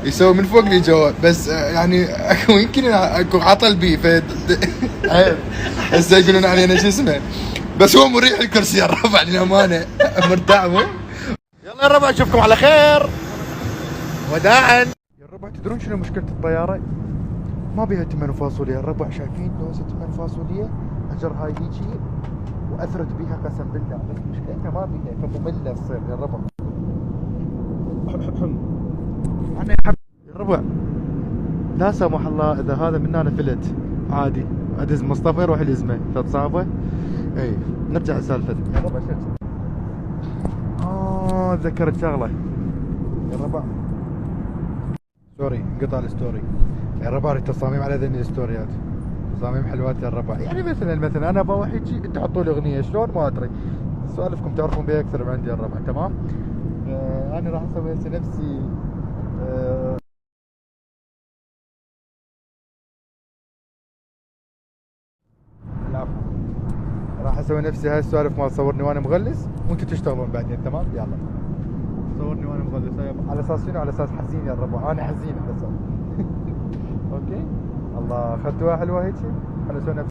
يسوي من فوق لي جوا بس يعني يمكن اكو عطل بي عيب. هسه يقولون علينا شو اسمه، بس هو مريح الكرسي يا الربع للامانه. مرتاح مو؟ يلا يا الربع اشوفكم على خير، وداعا. يا الربع تدرون شنو مشكله الطياره؟ ما بيها تمن فاصوليا يا الربع، شايفين لوزة تمن فاصوليا؟ اجر هاي هيجي واثرت بيها قسم بالله، بس مشكلتها ما بيها فممله تصير يا الربع. انا يا الربع لا سمح الله اذا هذا من هنا فلت عادي ادز مصطفى يروح اليزمه تتصابه. اي نرجع لسالفتنا يا الربع. تذكرت شغله يا الربع، سوري انقطع الستوري يا الربع. التصاميم على ذني الستوريات تصاميم حلوات يا الربع. يعني مثلا انا ابغى واحد شيء انت حطوا لي اغنيه شلون ما ادري، سوالفكم تعرفون بها اكثر من عندي يا الربع. تمام. انا راح اسوي هسه نفسي العفو، راح اسوي نفسي هاي السوالف مال صورني وانا مغلس وانتم تشتغلون بعدين. تمام. يلا صورني وانا مغلس على اساس شنو؟ على اساس حزين يا الربع. انا حزين على اساس اوكي. الله اخذتوها حلوه هيك. خلينا نسوي نفس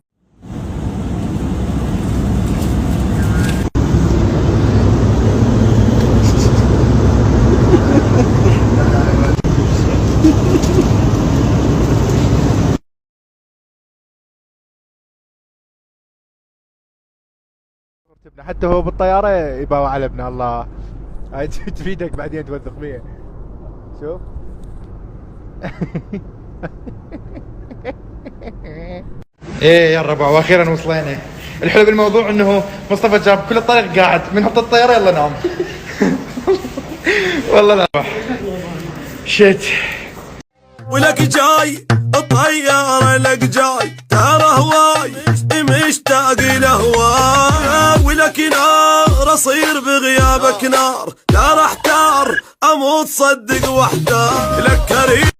حتى هو بالطياره يباوع على ابن الله. هاي تفيدك بعدين توثق بيها. شوف. ايه يا الربع واخيرا وصلينا. الحلو بالموضوع انه مصطفى جاب كل الطريق قاعد من هبط الطياره يلا نام. والله لا شت. ولك جاي الطيارة لك جاي ترى هواي مشتاق لهواي، ولك نار اصير بغيابك نار، لا راح تار اموت صدق واحتار لك كريم.